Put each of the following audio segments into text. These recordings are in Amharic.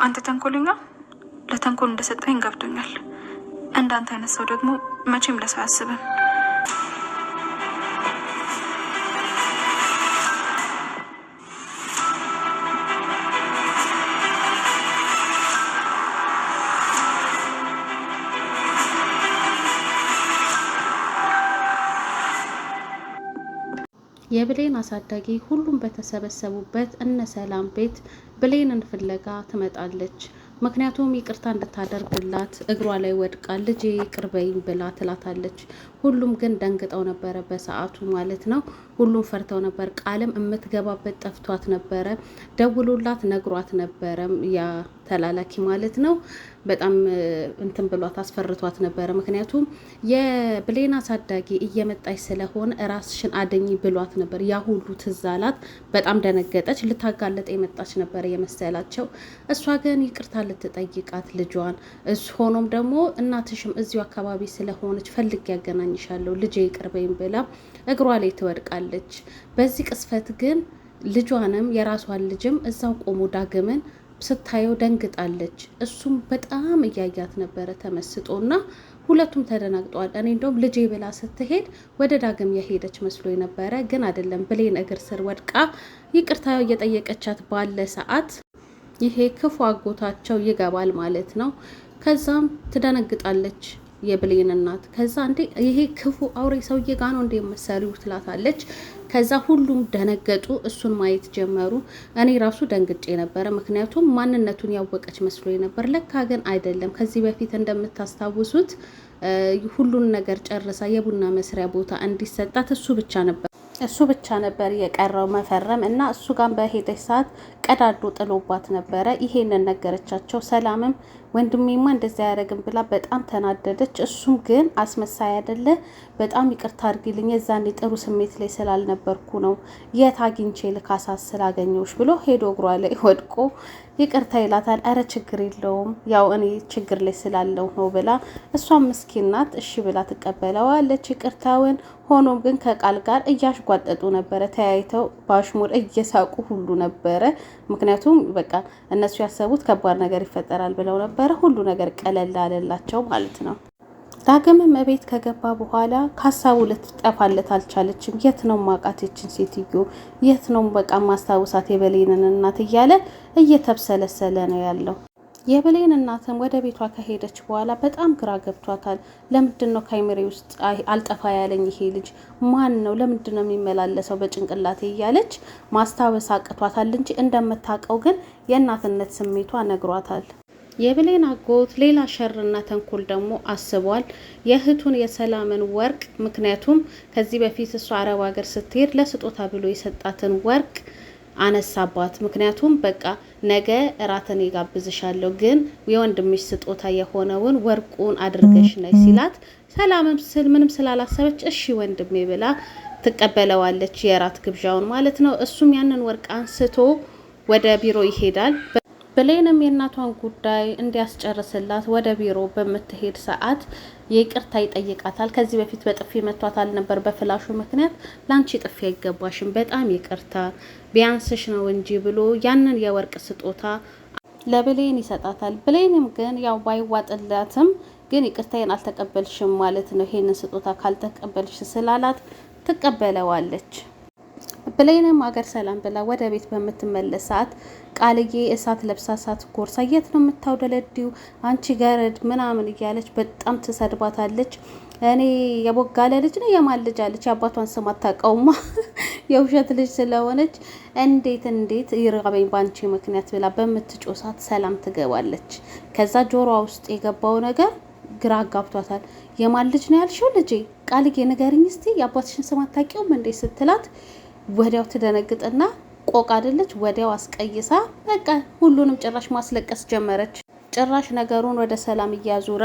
አንተ ተንኮለኛ ለተንኮል እንደሰጠኝ ገብቶኛል። እንዳንተ አይነት ሰው ደግሞ መቼም ለሰው አያስብም። የብሌን አሳዳጊ ሁሉም በተሰበሰቡበት እነ ሰላም ቤት ብሌንን ፍለጋ ትመጣለች። ምክንያቱም ይቅርታ እንድታደርግላት እግሯ ላይ ወድቃ ልጄ ይቅር በይኝ ብላ ትላታለች። ሁሉም ግን ደንግጠው ነበረ በሰዓቱ ማለት ነው። ሁሉም ፈርተው ነበር። ቃልም የምትገባበት ጠፍቷት ነበረ። ደውሎላት ነግሯት ነበረ ያ ተላላኪ ማለት ነው። በጣም እንትን ብሏት አስፈርቷት ነበረ። ምክንያቱም የብሌን አሳዳጊ እየመጣች ስለሆነ ራስሽን አደኝ ብሏት ነበር። ያ ሁሉ ትዝ አላት። በጣም ደነገጠች። ልታጋለጥ የመጣች ነበረ የመሰላቸው። እሷ ግን ይቅርታ ልትጠይቃት ልጇን ሆኖም ደግሞ እናትሽም እዚሁ አካባቢ ስለሆነች ፈልግ ያገናኝሻለሁ ልጄ ይቅር በይኝ ብላ እግሯ ላይ ትወድቃለች። በዚህ ቅስፈት ግን ልጇንም የራሷን ልጅም እዛው ቆሞ ዳግምን ስታየው ደንግጣለች። እሱም በጣም እያያት ነበረ ተመስጦና ሁለቱም ተደናግጠዋል። እኔ እንደውም ልጄ ብላ ስትሄድ ወደ ዳግም የሄደች መስሎ ነበረ፣ ግን አይደለም። ብሌን እግር ስር ወድቃ ይቅርታ እየጠየቀቻት ባለ ሰዓት ይሄ ክፉ አጎታቸው ይገባል ማለት ነው። ከዛም ትደነግጣለች የብሌን እናት። ከዛ እንዴ ይሄ ክፉ አውሬ ሰውዬ ጋ ነው እንደ መሰሪው ትላታለች። ከዛ ሁሉም ደነገጡ፣ እሱን ማየት ጀመሩ። እኔ ራሱ ደንግጬ ነበረ፣ ምክንያቱም ማንነቱን ያወቀች መስሎ ነበር። ለካ ግን አይደለም። ከዚህ በፊት እንደምታስታውሱት ሁሉን ነገር ጨርሳ የቡና መስሪያ ቦታ እንዲሰጣት እሱ ብቻ ነበር የቀረው መፈረም እና እሱ ጋር በሄደች ሰዓት ቀዳዶ ጥሎባት ነበረ። ይሄንን ነገረቻቸው። ሰላምም ወንድሜማ እንደዛ ያደረግን ብላ በጣም ተናደደች። እሱም ግን አስመሳይ አይደለ፣ በጣም ይቅርታ አድርጊልኝ የዛኔ ጥሩ ስሜት ላይ ስላልነበርኩ ነው፣ የት አግኝቼ ልካሳት ስላገኘሁሽ ብሎ ሄዶ እግሯ ላይ ወድቆ ይቅርታ ይላታል። አረ ችግር የለውም ያው እኔ ችግር ላይ ስላለው ነው ብላ እሷም ምስኪን ናት እሺ ብላ ትቀበለዋለች ይቅርታውን። ሆኖም ግን ከቃል ጋር እያሽጓጠጡ ነበረ። ተያይተው በአሽሙር እየሳቁ ሁሉ ነበረ። ምክንያቱም በቃ እነሱ ያሰቡት ከባድ ነገር ይፈጠራል ብለው ነበረ። ሁሉ ነገር ቀለል አለላቸው ማለት ነው። ዳግምም እቤት ከገባ በኋላ ከሀሳቡ ልትጠፋለት አልቻለችም። የት ነው ማቃት ይችን ሴትዮ፣ የት ነው በቃ ማስታወሳት የብሌንን እናት እያለ እየተብሰለሰለ ነው ያለው። የብሌን እናትም ወደ ቤቷ ከሄደች በኋላ በጣም ግራ ገብቷታል። ለምንድን ነው ካይምሬ ውስጥ አልጠፋ ያለኝ ይሄ ልጅ ማን ነው? ለምንድን ነው የሚመላለሰው በጭንቅላቴ እያለች ማስታወስ አቅቷታል እንጂ እንደምታውቀው ግን የእናትነት ስሜቷ ነግሯታል። የብሌን አጎት ሌላ ሸርና ተንኮል ደግሞ አስቧል። የእህቱን የሰላምን ወርቅ፣ ምክንያቱም ከዚህ በፊት እሷ አረብ ሀገር ስትሄድ ለስጦታ ብሎ የሰጣትን ወርቅ አነሳባት። ምክንያቱም በቃ ነገ እራትን ይጋብዝሻለሁ ግን የወንድምሽ ስጦታ የሆነውን ወርቁን አድርገሽ ነይ ሲላት ሰላምም ምንም ስላላሰበች እሺ ወንድሜ ብላ ትቀበለዋለች፣ የራት ግብዣውን ማለት ነው። እሱም ያንን ወርቅ አንስቶ ወደ ቢሮ ይሄዳል። ብሌንም የእናቷን ጉዳይ እንዲያስጨርስላት ወደ ቢሮ በምትሄድ ሰዓት ይቅርታ ይጠይቃታል። ከዚህ በፊት በጥፊ መቷታል ነበር በፍላሹ ምክንያት። ላንቺ ጥፊ አይገባሽም፣ በጣም ይቅርታ ቢያንስሽ ነው እንጂ ብሎ ያንን የወርቅ ስጦታ ለብሌን ይሰጣታል። ብሌንም ግን ያው ባይዋጥላትም ግን ይቅርታዬን አልተቀበልሽም ማለት ነው ይሄንን ስጦታ ካልተቀበልሽ ስላላት ትቀበለዋለች። ብሌንም አገር ሰላም ብላ ወደ ቤት በምትመለስ ሰዓት ቃልዬ እሳት ለብሳ እሳት ጎርሳ የት ነው የምታውደለዲው አንቺ ገረድ ምናምን እያለች በጣም ትሰድባታለች። እኔ የቦጋለ ልጅ ነው የማን ልጅ አለች፣ የአባቷን ስም አታውቀውማ የውሸት ልጅ ስለሆነች እንዴት ይራበኝ ባንቺ ምክንያት ብላ በምትጮህ ሰዓት ሰላም ትገባለች። ከዛ ጆሮዋ ውስጥ የገባው ነገር ግራ አጋብቷታል። የማን ልጅ ነው ያልሽው ልጄ? ቃልዬ ንገሪኝ እስቲ የአባትሽን ስም አታውቂውም እንዴ ስትላት ወዲያው ትደነግጥና ቆቅ አይደለች ወዲያው አስቀይሳ በቃ ሁሉንም ጭራሽ ማስለቀስ ጀመረች። ጭራሽ ነገሩን ወደ ሰላም እያዙራ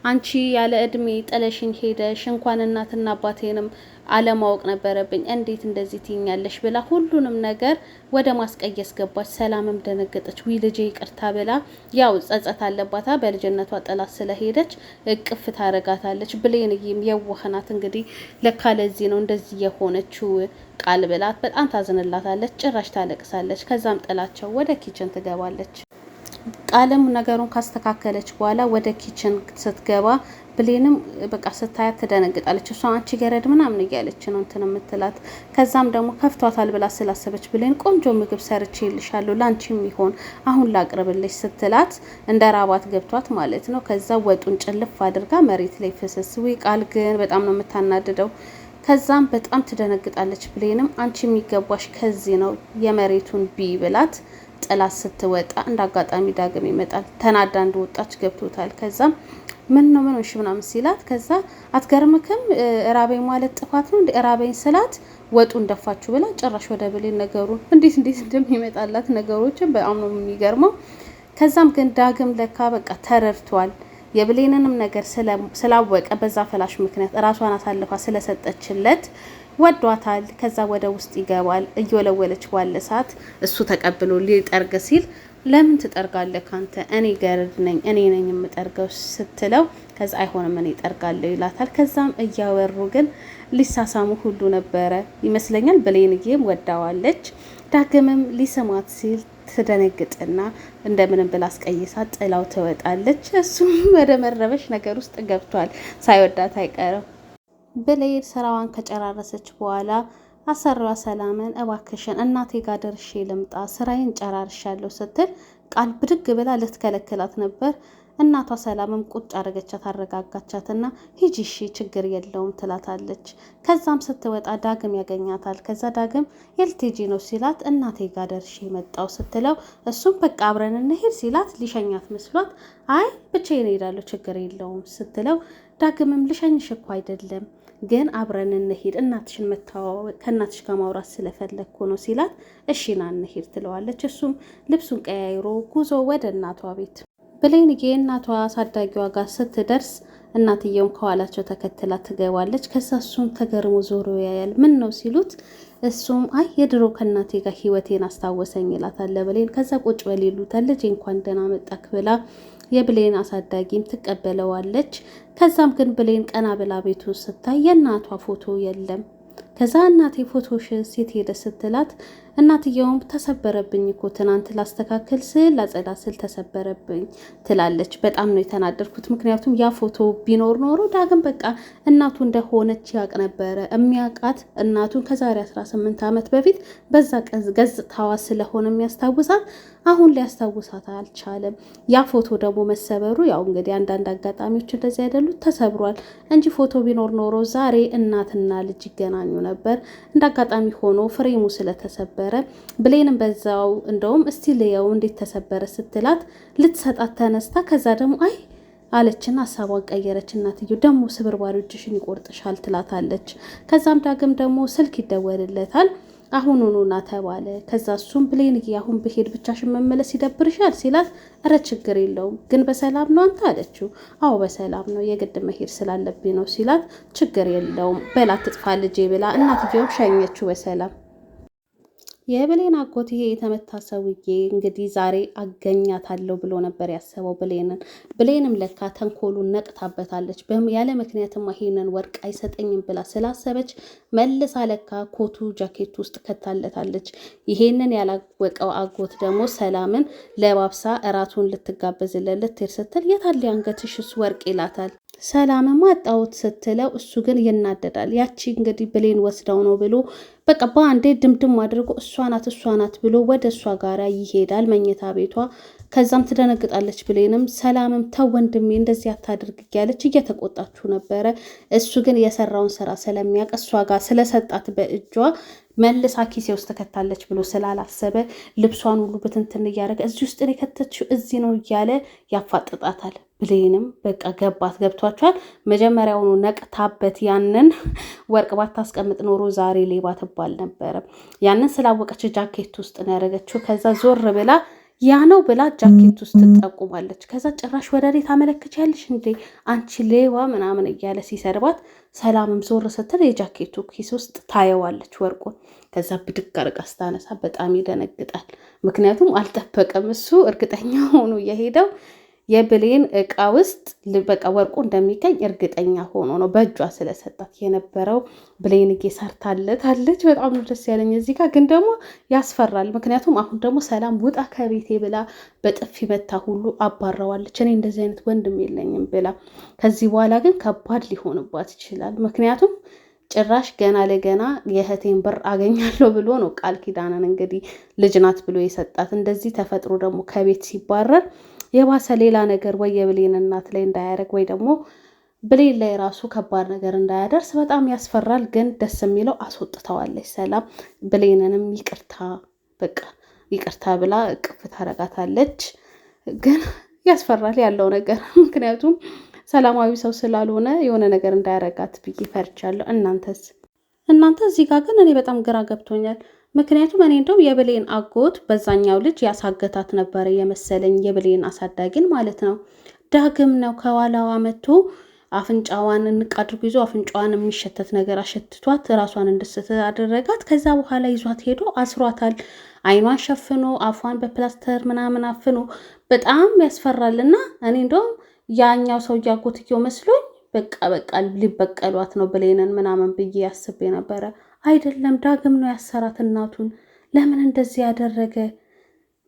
አንቺ ያለ እድሜ ጥለሽኝ ሄደሽ እንኳን እናትና አባቴንም አለማወቅ ነበረብኝ እንዴት እንደዚህ ትይኛለሽ ብላ ሁሉንም ነገር ወደ ማስቀየስ ገባች። ሰላምም ደነገጠች። ዊ ልጄ ይቅርታ ብላ ያው ጸጸት አለባታ በልጅነቷ ጥላት ስለሄደች እቅፍ ታረጋታለች። ብሌንዬም የዋህናት እንግዲህ ለካ ለዚህ ነው እንደዚህ የሆነችው ቃል ብላት በጣም ታዝንላታለች። ጭራሽ ታለቅሳለች። ከዛም ጥላቸው ወደ ኪችን ትገባለች። ቃልም ነገሩን ካስተካከለች በኋላ ወደ ኪችን ስትገባ ብሌንም በቃ ስታያት ትደነግጣለች። እሷ አንቺ ገረድ ምናምን እያለች ነው እንትን የምትላት። ከዛም ደግሞ ከፍቷታል ብላ ስላሰበች ብሌን ቆንጆ ምግብ ሰርቼ ይልሻለሁ ላንቺም ይሆን አሁን ላቅርብልሽ ስትላት እንደ ራባት ገብቷት ማለት ነው። ከዛ ወጡን ጭልፍ አድርጋ መሬት ላይ ፍስስ። ቃል ግን በጣም ነው የምታናድደው። ከዛም በጣም ትደነግጣለች። ብሌንም አንቺ የሚገባሽ ከዚህ ነው የመሬቱን ቢ ብላት ጥላት ስትወጣ እንዳጋጣሚ ዳግም ይመጣል። ተናዳ እንደወጣች ገብቶታል። ከዛም ምን ነው ምን ሆንሽ ምናምን ሲላት ከዛ አትገርምክም ራበኝ ማለት ጥፋት ነው እንደ ራበኝ ስላት ወጡን ደፋችሁ ብላ ጭራሽ ወደ ብሌን ነገሩን እንዴት እንደሚመጣላት ነገሮችን በጣም ነው የሚገርመው። ከዛም ግን ዳግም ለካ በቃ ተረድቷል። የብሌንንም ነገር ስላወቀ በዛ ፈላሽ ምክንያት ራሷን አሳልፋ ስለሰጠችለት ወዷታል። ከዛ ወደ ውስጥ ይገባል። እየወለወለች ባለ ሰዓት እሱ ተቀብሎ ሊጠርግ ሲል ለምን ትጠርጋለህ ካንተ እኔ ገረድ ነኝ እኔ ነኝ የምጠርገው ስትለው ከዛ አይሆንም እኔ እጠርጋለሁ ይላታል። ከዛም እያወሩ ግን ሊሳሳሙ ሁሉ ነበረ ይመስለኛል። ብሌንዬም ወዳዋለች። ዳግምም ሊስማት ሲል ትደነግጥና እንደምንም ብላ አስቀይሳ ጥላው ትወጣለች። እሱም ወደ መረበሽ ነገር ውስጥ ገብቷል። ሳይወዳት አይቀርም። ብሌን ስራዋን ከጨራረሰች በኋላ አሰሪዋ ሰላምን እባክሽን እናቴ ጋር ደርሼ ልምጣ ስራዬን ጨራርሻለሁ ስትል ቃል ብድግ ብላ ልትከለክላት ነበር። እናቷ ሰላምም ቁጭ አረገቻት አረጋጋቻትና ሂጂ እሺ ችግር የለውም ትላታለች። ከዛም ስትወጣ ዳግም ያገኛታል። ከዛ ዳግም የልቴጂ ነው ሲላት እናቴ ጋር ደርሼ መጣው ስትለው እሱም በቃ አብረን እንሄድ ሲላት ሊሸኛት መስሏት አይ ብቻዬን እሄዳለሁ ችግር የለውም ስትለው ዳግምም ልሸኝሽ እኮ አይደለም ግን አብረን እንሄድ እናትሽን መተዋወቅ ከእናትሽ ጋር ማውራት ስለፈለግኩ ነው ሲላት እሺ ና እንሄድ ትለዋለች። እሱም ልብሱን ቀያይሮ ጉዞ ወደ እናቷ ቤት። ብሌንዬ እናቷ አሳዳጊዋ ጋር ስትደርስ እናትየውም ከኋላቸው ተከትላ ትገባለች። ከዛ እሱም ተገርሞ ዞሮ ያያል። ምን ነው ሲሉት እሱም አይ የድሮ ከእናቴ ጋር ህይወቴን አስታወሰኝ ይላታል ብሌን። ከዛ ቁጭ በል ይሉታል። ልጄ እንኳን ደህና መጣክ ብላ የብሌን አሳዳጊም ትቀበለዋለች። ከዛም ግን ብሌን ቀና ብላ ቤቱ ስታይ የእናቷ ፎቶ የለም። ከዛ እናቴ ፎቶሽ ሴት ሄደ ስትላት እናትየውም ተሰበረብኝ እኮ ትናንት ላስተካከል ስል ላጸዳ ስል ተሰበረብኝ ትላለች። በጣም ነው የተናደድኩት ምክንያቱም ያ ፎቶ ቢኖር ኖሮ ዳግም በቃ እናቱ እንደሆነች ያቅ ነበረ። የሚያውቃት እናቱን ከዛሬ 18 ዓመት በፊት በዛ ገጽታዋ ስለሆነ የሚያስታውሳት አሁን ሊያስታውሳት አልቻለም። ያ ፎቶ ደግሞ መሰበሩ ያው እንግዲህ አንዳንድ አጋጣሚዎች እንደዚህ አይደሉት ተሰብሯል እንጂ ፎቶ ቢኖር ኖሮ ዛሬ እናትና ልጅ ይገናኙ ነበር። እንደ አጋጣሚ ሆኖ ፍሬሙ ስለተሰበረ ብሌንም በዛው እንደውም እስቲ ልየው እንዴት ተሰበረ ስትላት ልትሰጣት ተነስታ ከዛ ደግሞ አይ አለችና ሀሳቧን ቀየረች። እናትየው ደግሞ ስብርባሪ እጅሽን ይቆርጥሻል ትላታለች። ከዛም ዳግም ደግሞ ስልክ ይደወልለታል። አሁኑኑ ና ተባለ። ከዛ እሱም ብሌንዬ አሁን ብሄድ ብቻሽን መመለስ ይደብርሻል ሲላት እረ ችግር የለውም ግን በሰላም ነው አንተ አለችው። አዎ በሰላም ነው የግድ መሄድ ስላለብኝ ነው ሲላት ችግር የለውም በላ ትጥፋ ልጄ ብላ እናትየው ሸኘችው በሰላም። የብሌን አጎት ይሄ የተመታ ሰውዬ እንግዲህ ዛሬ አገኛታለሁ ብሎ ነበር ያሰበው ብሌንም ለካ ተንኮሉን ነቅታበታለች። ያለ ምክንያትማ ይሄንን ወርቅ አይሰጠኝም ብላ ስላሰበች መልሳ ለካ ኮቱ ጃኬት ውስጥ ከታለታለች። ይሄንን ያላወቀው አጎት ደግሞ ሰላምን ለባብሳ እራቱን ልትጋበዝለት ልትሄድ ስትል የታለ አንገትሽስ ወርቅ ይላታል። ሰላምማ አጣሁት ስትለው እሱ ግን ይናደዳል። ያቺ እንግዲህ ብሌን ወስዳው ነው ብሎ በቃ በአንዴ ድምድም አድርጎ እሷ ናት ብሎ ወደ እሷ ጋር ይሄዳል መኝታ ቤቷ። ከዛም ትደነግጣለች ብሌንም። ሰላምም ተው ወንድሜ እንደዚህ አታድርግ እያለች እየተቆጣችሁ ነበረ። እሱ ግን የሰራውን ስራ ስለሚያውቅ እሷ ጋር ስለሰጣት በእጇ መልሳ ኪሴ ውስጥ ተከታለች ብሎ ስላላሰበ ልብሷን ሁሉ ብትንትን እያደረገ እዚህ ውስጥ ነው የከተችው እዚህ ነው እያለ ያፋጥጣታል። ብሌንም በቃ ገብቷቸዋል። መጀመሪያውኑ ነቅታበት ያንን ወርቅ ባታስቀምጥ ኖሮ ዛሬ ሌባ ትባል ነበረ። ያንን ስላወቀች ጃኬት ውስጥ ነው ያደረገችው። ከዛ ዞር ብላ ያ ነው ብላ ጃኬት ውስጥ ትጠቁማለች። ከዛ ጭራሽ ወደ እኔ ታመለክቻለሽ እንዴ አንቺ ሌባ ምናምን እያለ ሲሰርባት፣ ሰላምም ዞር ስትል የጃኬቱ ኪስ ውስጥ ታየዋለች ወርቁን። ከዛ ብድግ አርጋ ስታነሳ በጣም ይደነግጣል። ምክንያቱም አልጠበቀም። እሱ እርግጠኛ ሆኖ የሄደው የብሌን እቃ ውስጥ በቃ ወርቁ እንደሚገኝ እርግጠኛ ሆኖ ነው በእጇ ስለሰጣት የነበረው። ብሌን ሰርታለታለች። በጣም ነው ደስ ያለኝ። እዚህ ጋር ግን ደግሞ ያስፈራል። ምክንያቱም አሁን ደግሞ ሰላም ውጣ ከቤቴ ብላ በጥፊ መታ ሁሉ አባረዋለች። እኔ እንደዚህ አይነት ወንድም የለኝም ብላ ከዚህ በኋላ ግን ከባድ ሊሆንባት ይችላል። ምክንያቱም ጭራሽ ገና ለገና የእህቴን ብር አገኛለሁ ብሎ ነው ቃል ኪዳንን እንግዲህ ልጅ ናት ብሎ የሰጣት። እንደዚህ ተፈጥሮ ደግሞ ከቤት ሲባረር የባሰ ሌላ ነገር ወይ የብሌን እናት ላይ እንዳያደርግ ወይ ደግሞ ብሌን ላይ ራሱ ከባድ ነገር እንዳያደርስ በጣም ያስፈራል። ግን ደስ የሚለው አስወጥተዋለች ሰላም። ብሌንንም ይቅርታ በቃ ይቅርታ ብላ እቅፍ ታረጋታለች። ግን ያስፈራል ያለው ነገር ምክንያቱም ሰላማዊ ሰው ስላልሆነ የሆነ ነገር እንዳያረጋት ብዬ ፈርቻለሁ። እናንተ እዚህ ጋር ግን እኔ በጣም ግራ ገብቶኛል። ምክንያቱም እኔ እንደውም የብሌን አጎት በዛኛው ልጅ ያሳገታት ነበረ የመሰለኝ፣ የብሌን አሳዳጊን ማለት ነው። ዳግም ነው ከኋላዋ መጥቶ አፍንጫዋን እንቅ አድርጎ ይዞ አፍንጫዋን የሚሸተት ነገር አሸትቷት ራሷን እንድስት አደረጋት። ከዛ በኋላ ይዟት ሄዶ አስሯታል። አይኗን ሸፍኖ አፏን በፕላስተር ምናምን አፍኖ በጣም ያስፈራል። እና እኔ እንደውም ያኛው ሰው አጎትየው መስሎኝ በቃ ሊበቀሏት ነው ብሌንን ምናምን ብዬ ያስቤ ነበረ። አይደለም ዳግም ነው ያሰራት እናቱን። ለምን እንደዚህ ያደረገ?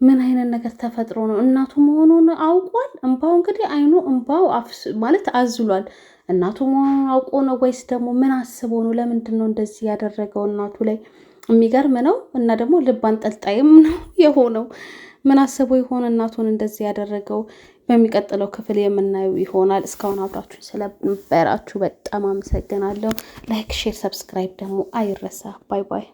ምን አይነት ነገር ተፈጥሮ ነው? እናቱ መሆኑን አውቋል። እንባው እንግዲህ አይኑ እንባው ማለት አዝሏል። እናቱ መሆኑን አውቆ ነው ወይስ ደግሞ ምን አስቦ ነው? ለምንድን ነው እንደዚህ ያደረገው እናቱ ላይ? የሚገርም ነው። እና ደግሞ ልብ አንጠልጣይም ነው የሆነው። ምን አስቦ ይሆን እናቱን እንደዚህ ያደረገው? በሚቀጥለው ክፍል የምናየው ይሆናል። እስካሁን አብራችሁ ስለነበራችሁ በጣም አመሰግናለሁ። ላይክ፣ ሼር፣ ሰብስክራይብ ደግሞ አይረሳ። ባይ ባይ።